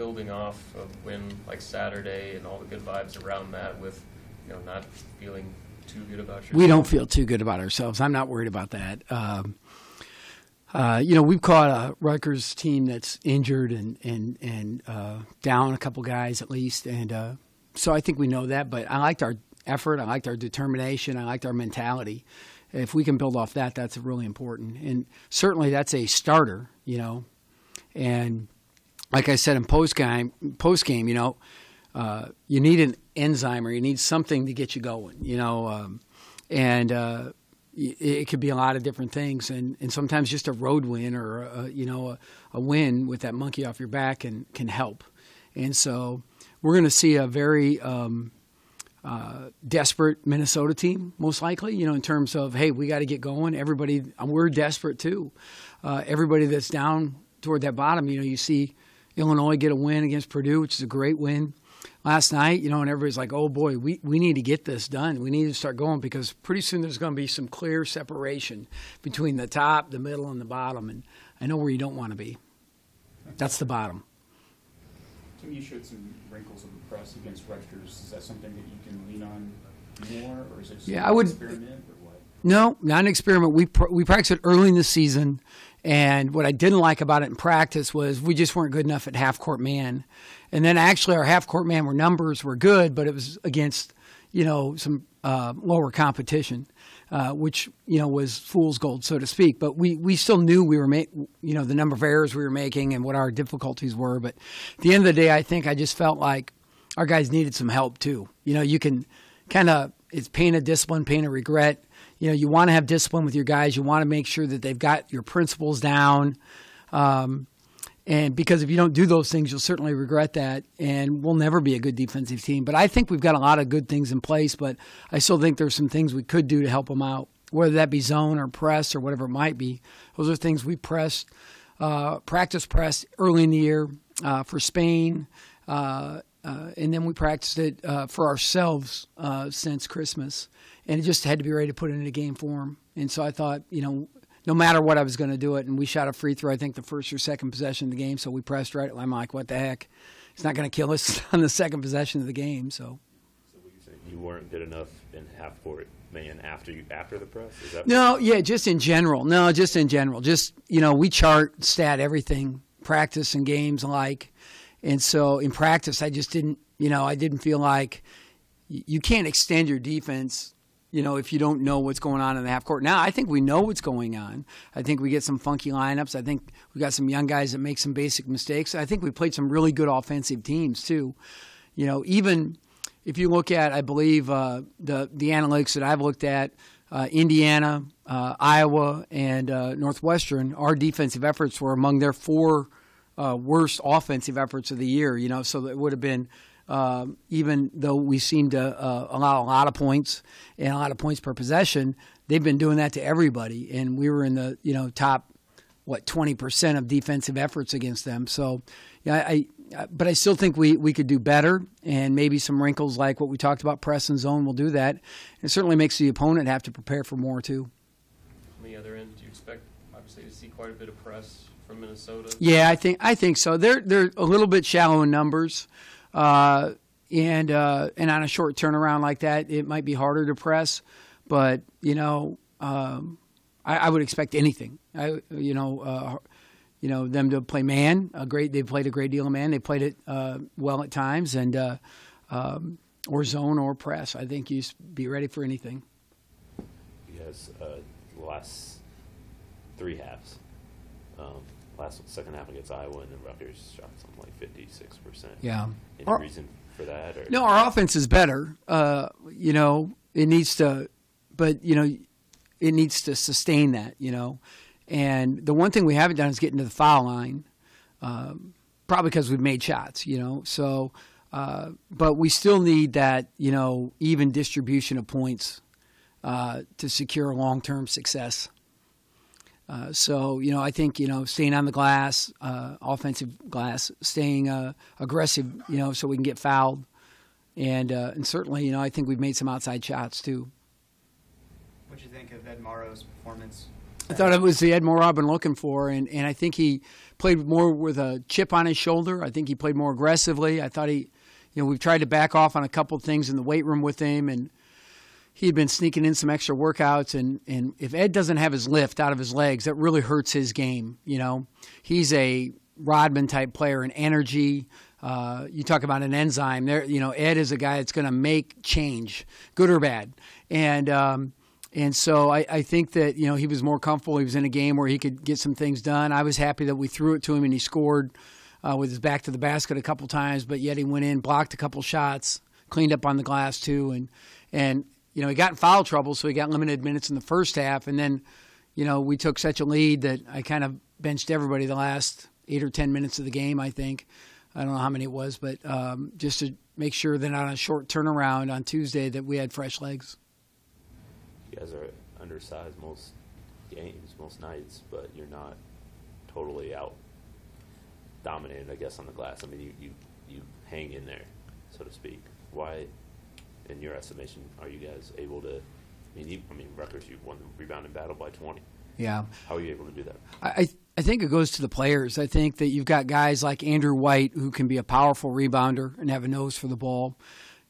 building off a win like Saturday and all the good vibes around that with, not feeling too good about yourself? We don't feel too good about ourselves. I'm not worried about that. We've caught a Rutgers team that's injured and down a couple guys at least, and so I think we know that. But I liked our effort. I liked our determination. I liked our mentality. If we can build off that, that's really important. And certainly that's a starter, And like I said in post game, you need an enzyme or you need something to get you going, it could be a lot of different things. And sometimes just a road win or, a win with that monkey off your back can help. And so we're going to see a very desperate Minnesota team, most likely, in terms of, hey, we got to get going. Everybody, we're desperate too. Everybody that's down toward that bottom, you see Illinois get a win against Purdue, which is a great win last night, and everybody's like, oh boy, we need to get this done. We need to start going because pretty soon there's going to be some clear separation between the top, the middle, and the bottom. And I know where you don't want to be. That's the bottom. Tim, you showed some wrinkles of the press against Rutgers. Is that something that you can lean on more, or is it just an experiment, or what? No, not an experiment. We practiced it early in the season, and what I didn't like about it in practice was we just weren't good enough at half-court man. And then actually our half-court man numbers were good, but it was against, some lower competition, which, was fool's gold, so to speak. But we still knew we were the number of errors we were making and what our difficulties were. But at the end of the day, I think I just felt like our guys needed some help too. You can kind of, it's pain of discipline, pain of regret. You want to have discipline with your guys. You want to make sure that they've got your principles down. And because if you don't do those things, you'll certainly regret that, and we'll never be a good defensive team. But I think we've got a lot of good things in place, but I still think there's some things we could do to help them out, whether that be zone or press or whatever it might be. Those are things we practice pressed early in the year for Spain, and then we practiced it for ourselves since Christmas, and it just had to be ready to put it into game form. And so I thought, no matter what, I was going to do it. And we shot a free throw, I think, the first or second possession of the game. So we pressed right. I'm like, what the heck? It's not going to kill us on the second possession of the game. So what you saying? You weren't good enough in half court, man, after the press? Is that no, yeah, just in general. No, just in general. Just, we chart, stat, everything, practice and games alike. And so in practice, I just didn't, I didn't feel like you can't extend your defense if you don't know what's going on in the half court. Now, I think we know what's going on. I think we get some funky lineups. I think we got some young guys that make some basic mistakes. I think we played some really good offensive teams too. Even if you look at, I believe, the analytics that I've looked at, Indiana, Iowa, and Northwestern, our defensive efforts were among their four worst offensive efforts of the year. So it would have been even though we seem to allow a lot of points and a lot of points per possession, they've been doing that to everybody. And we were in the, top, 20% of defensive efforts against them. So, but I still think we could do better, and maybe some wrinkles like what we talked about, press and zone, will do that. It certainly makes the opponent have to prepare for more too. On the other end, do you expect, obviously, to see quite a bit of press from Minnesota? Yeah, I think so. They're a little bit shallow in numbers. And on a short turnaround like that, it might be harder to press, but I would expect anything. Them to play man. They've played a great deal of man. They played it well at times, and or zone or press. I think you be ready for anything. Because the last three halves. Second half against Iowa, and then Rutgers shot something like 56%. Yeah. Any reason for that? Or? No, our offense is better. It needs to, but it needs to sustain that. And the one thing we haven't done is get into the foul line, probably because we've made shots. So, but we still need that. Even distribution of points to secure long-term success. So, I think, staying on the glass, offensive glass, staying aggressive, so we can get fouled. And certainly, I think we've made some outside shots too. What do you think of Ed Morrow's performance I thought he had more I've been looking for, and I think he played more with a chip on his shoulder. I think he played more aggressively. I thought we've tried to back off on a couple of things in the weight room with him, and he had been sneaking in some extra workouts. And if Ed doesn't have his lift out of his legs, that really hurts his game. He's a Rodman type player in energy. You talk about an enzyme there. Ed is a guy that's going to make change, good or bad, and so I think that, he was more comfortable. He was in a game where he could get some things done. I was happy that we threw it to him and he scored with his back to the basket a couple times, but yet he went in, blocked a couple shots, cleaned up on the glass too. And he got in foul trouble, so he got limited minutes in the first half. And then, we took such a lead that I kind of benched everybody the last 8 or 10 minutes of the game, I think. I don't know how many it was, but just to make sure that on a short turnaround on Tuesday that we had fresh legs. You guys are undersized most games, most nights, but you're not totally out dominated, I guess, on the glass. I mean, you hang in there, so to speak. Why, in your estimation, are you guys able to? I mean, Rutgers, you won the rebounding battle by 20. Yeah. How are you able to do that? I think it goes to the players. I think that you've got guys like Andrew White who can be a powerful rebounder and have a nose for the ball.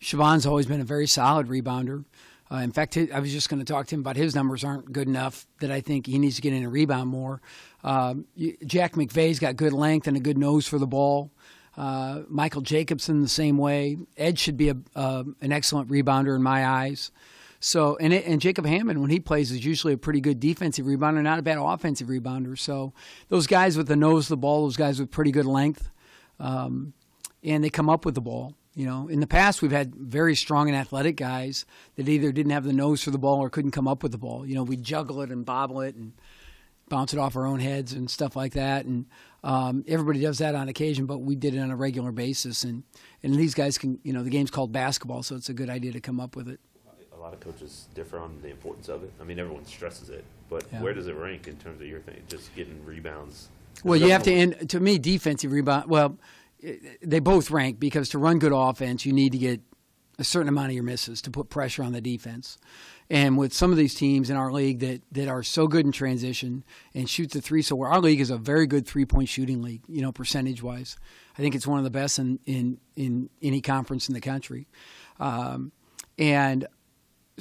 Siobhan's always been a very solid rebounder. In fact, I was just going to talk to him about his numbers aren't good enough that I think he needs to get in and rebound more. Jack McVeigh's got good length and a good nose for the ball. Michael Jacobson the same way. Ed should be an excellent rebounder in my eyes. So and Jacob Hammond, when he plays, is usually a pretty good defensive rebounder, not a bad offensive rebounder. So those guys with the nose of the ball, those guys with pretty good length, and they come up with the ball. In the past, we've had very strong and athletic guys that either didn't have the nose for the ball or couldn't come up with the ball. We'd juggle it and bobble it and bounce it off our own heads and stuff like that. And everybody does that on occasion, but we did it on a regular basis. And these guys can, the game's called basketball, so it's a good idea to come up with it. A lot of coaches differ on the importance of it. I mean, everyone stresses it, but Yeah. Where does it rank in terms of your thing? Just getting rebounds? Well, you have to end, to me, defensive rebound. Well, they both rank because to run good offense, you need to get a certain amount of your misses to put pressure on the defense. And with some of these teams in our league that are so good in transition and shoot the three, so our league is a very good three-point shooting league, percentage-wise. I think it's one of the best in any conference in the country. And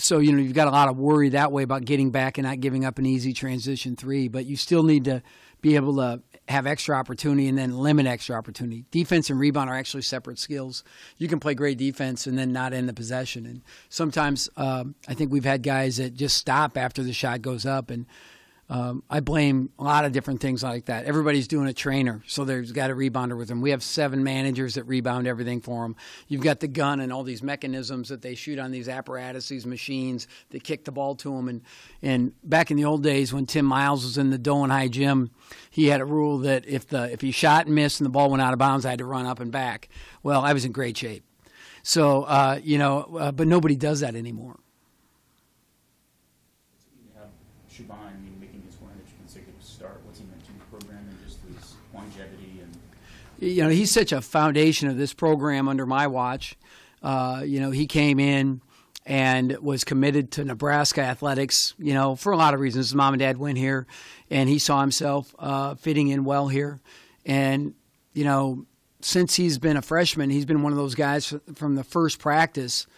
so, you've got a lot of worry that way about getting back and not giving up an easy transition three, but you still need to be able to have extra opportunity and then limit extra opportunity. Defense and rebound are actually separate skills. You can play great defense and then not end the possession. And sometimes I think we've had guys that just stop after the shot goes up, and I blame a lot of different things like that. Everybody's doing a trainer, so there's got a rebounder with them. We have 7 managers that rebound everything for them. You've got the gun and all these mechanisms that they shoot on these apparatus, these machines that kick the ball to them. And back in the old days when Tim Miles was in the Dolan High gym, he had a rule that if he shot and missed and the ball went out of bounds, I had to run up and back. Well, I was in great shape. So, but nobody does that anymore. Siobhan, making his 100 consecutive start, what's he meant to the program and just his longevity and. He's such a foundation of this program under my watch. He came in and was committed to Nebraska athletics, for a lot of reasons. His mom and dad went here, and he saw himself fitting in well here. And, since he's been a freshman, he's been one of those guys from the first practice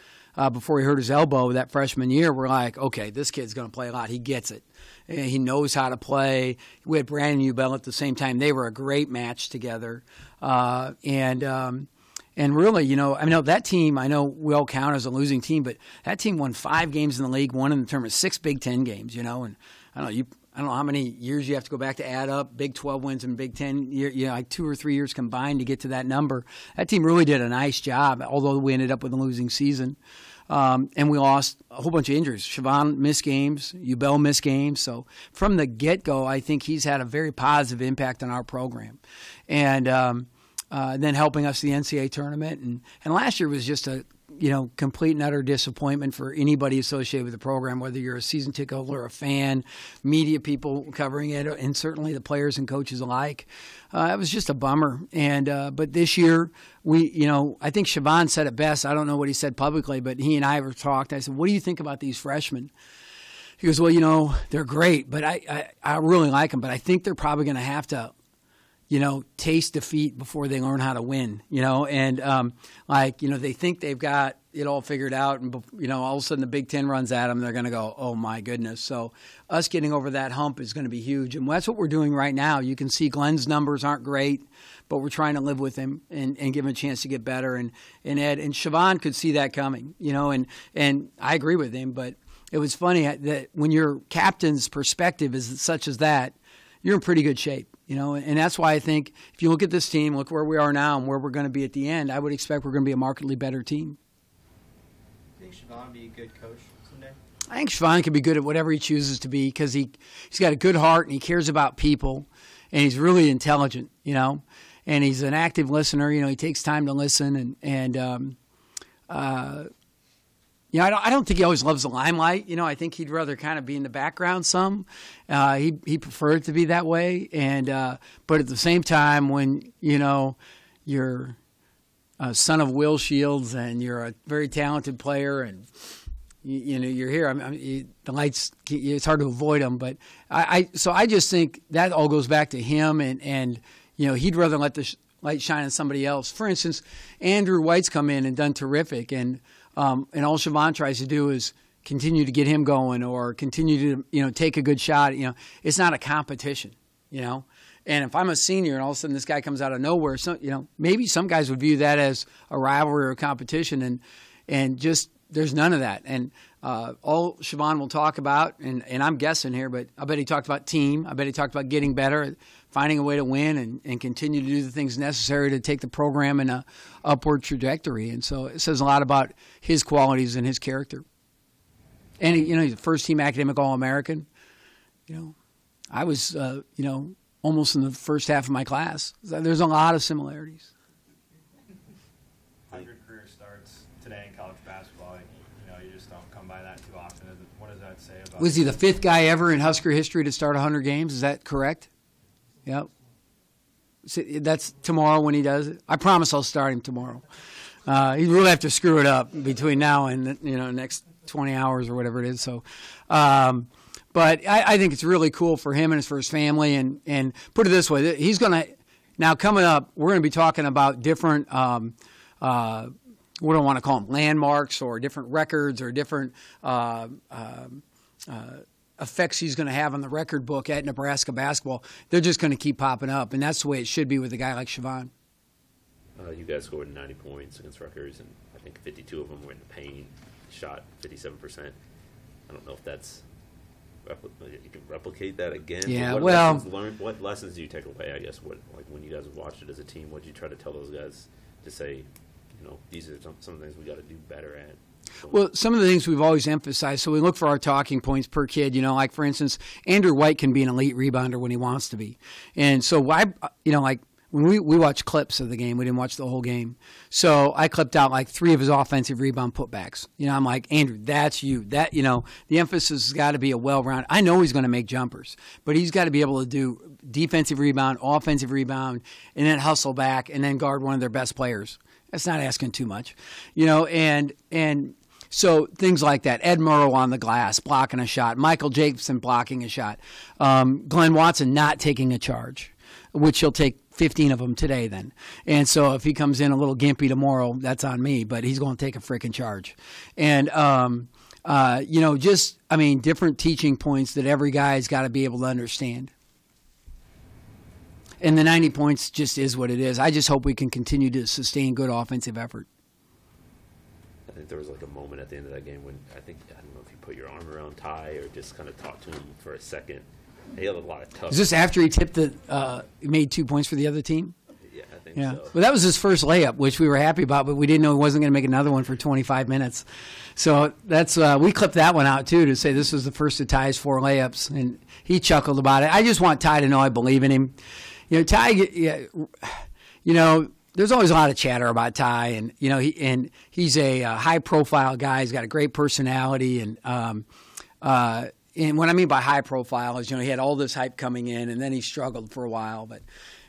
before he hurt his elbow that freshman year. We're like, okay, this kid's going to play a lot. He gets it. He knows how to play. We had Brandon Ubell at the same time. They were a great match together. And really, that team, I know we all count as a losing team, but that team won 5 games in the league, one in the tournament, 6 Big Ten games, and I don't know how many years you have to go back to add up Big 12 wins and Big 10, like 2 or 3 years combined to get to that number. That team really did a nice job, although we ended up with a losing season. And we lost a whole bunch of injuries. Siobhan missed games. Ubell missed games. So from the get-go, I think he's had a very positive impact on our program. And then helping us the NCAA tournament. And last year was just a complete and utter disappointment for anybody associated with the program, whether you're a season ticket holder, a fan, media people covering it, and certainly the players and coaches alike. It was just a bummer. And but this year, I think Siobhan said it best. I don't know what he said publicly, but he and I were talked. I said, what do you think about these freshmen? He goes, well, they're great, but I really like them, but I think they're probably going to have to, taste defeat before they learn how to win, and they think they've got it all figured out, and all of a sudden the Big Ten runs at them, they're going to go, oh my goodness. So us getting over that hump is going to be huge, and that's what we're doing right now. You can see Glenn's numbers aren't great, but we're trying to live with him and give him a chance to get better, and Ed and Siobhan could see that coming, and I agree with him, but it was funny that when your captain's perspective is such as that, you're in pretty good shape. And that's why I think if you look at this team, look where we are now and where we're going to be at the end, I would expect we're going to be a markedly better team. Do you think Siobhan would be a good coach someday? I think Siobhan can be good at whatever he chooses to be because he's got a good heart and he cares about people and he's really intelligent, and he's an active listener. He takes time to listen I don't think he always loves the limelight. I think he'd rather kind of be in the background some. He preferred it to be that way. But at the same time, when, you're a son of Will Shields and you're a very talented player and, you're here, the lights, it's hard to avoid them. But so I just think that all goes back to him and he'd rather let the light shine on somebody else. For instance, Andrew White's come in and done terrific, and all Siobhan tries to do is continue to get him going or continue to, take a good shot. It's not a competition, And if I'm a senior and all of a sudden this guy comes out of nowhere, maybe some guys would view that as a rivalry or a competition, and just there's none of that. And all Siobhan will talk about, and I'm guessing here, but I bet he talked about team. I bet he talked about getting better, finding a way to win, and continue to do the things necessary to take the program in a upward trajectory. And so it says a lot about his qualities and his character. And he's a first-team academic All-American. I was almost in the first half of my class. There's a lot of similarities. 100 career starts today in college basketball. You just don't come by that too often. What does that say about? Was he the fifth guy ever in Husker history to start 100 games? Is that correct? Yep. So that's tomorrow when he does it. I promise I'll start him tomorrow. He really have to screw it up between now and next 20 hours or whatever it is. So, but I think it's really cool for him and for his family. And put it this way, he's going to now coming up. We're going to be talking about different. What do I want to call them? Landmarks or different records or different. Effects he's going to have on the record book at Nebraska basketball. They're just going to keep popping up, and that's the way it should be with a guy like Siobhan. You guys scored 90 points against Rutgers, and I think 52 of them were in the paint, shot 57%. I don't know if that's you can replicate that again. Yeah, what well, lessons learned, what lessons do you take away? I guess when you guys watched it as a team, what did you try to tell those guys to say? These are some things we got to do better at. Well, some of the things we've always emphasized, so we look for our talking points per kid, like, for instance, Andrew White can be an elite rebounder when he wants to be. And so, when we watch clips of the game, we didn't watch the whole game. So I clipped out like 3 of his offensive rebound putbacks. I'm like, Andrew, that's you. The emphasis has got to be a well-rounded. I know he's going to make jumpers, but he's got to be able to do defensive rebound, offensive rebound, and then hustle back and then guard one of their best players. That's not asking too much, and so things like that. Ed Murrow on the glass, blocking a shot. Michael Jacobson blocking a shot. Glenn Watson not taking a charge, which he'll take 15 of them today then. And so if he comes in a little gimpy tomorrow, that's on me, but he's going to take a freaking charge. And, different teaching points that every guy's got to be able to understand. And the 90 points just is what it is. I just hope we can continue to sustain good offensive effort. I think there was like a moment at the end of that game when I don't know if you put your arm around Ty or just kind of talked to him for a second. He had a lot of tough. Is this after he tipped made 2 points for the other team? Yeah, I think Yeah. so. Well, that was his first layup, which we were happy about, but we didn't know he wasn't going to make another one for 25 minutes. So that's we clipped that one out, too, to say this was the first of Ty's 4 layups, and he chuckled about it. I just want Ty to know I believe in him. Ty, there's always a lot of chatter about Ty, and he's a high-profile guy. He's got a great personality, and what I mean by high-profile is, he had all this hype coming in, and then he struggled for a while, but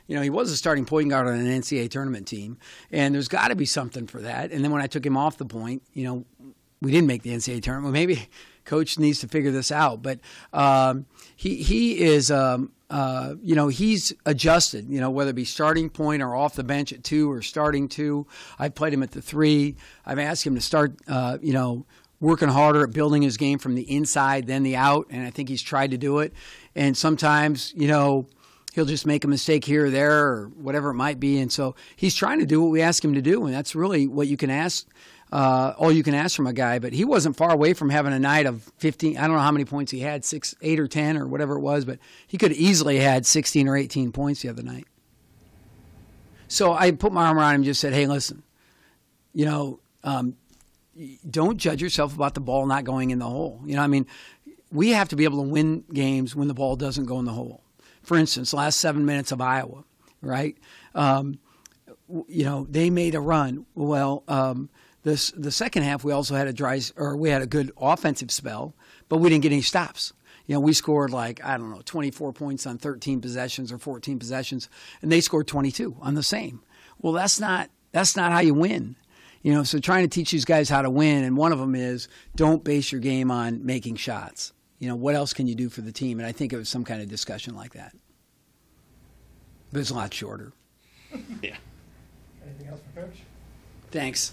he was a starting point guard on an NCAA tournament team, and there's got to be something for that. And then when I took him off the point, we didn't make the NCAA tournament. Well, maybe Coach needs to figure this out. But he is, he's adjusted, whether it be starting point or off the bench at 2 or starting 2. I've played him at the 3. I've asked him to start, working harder at building his game from the inside than the out, and I think he's tried to do it. And sometimes, he'll just make a mistake here or there or whatever it might be. And so he's trying to do what we ask him to do, and that's really what you can ask, all you can ask from a guy. But he wasn't far away from having a night of 15. I don't know how many points he had, 6, 8, or 10 or whatever it was, but he could have easily had 16 or 18 points the other night. So I put my arm around him and just said, hey, listen, don't judge yourself about the ball not going in the hole. We have to be able to win games when the ball doesn't go in the hole. For instance, last 7 minutes of Iowa, right? They made a run. Well, the second half we also had we had a good offensive spell, but we didn't get any stops. We scored 24 points on 13 possessions or 14 possessions, and they scored 22 on the same. Well, that's not how you win. So trying to teach these guys how to win, and one of them is don't base your game on making shots. What else can you do for the team? And I think it was some kind of discussion like that. But it's a lot shorter. Yeah. Anything else for Coach? Thanks.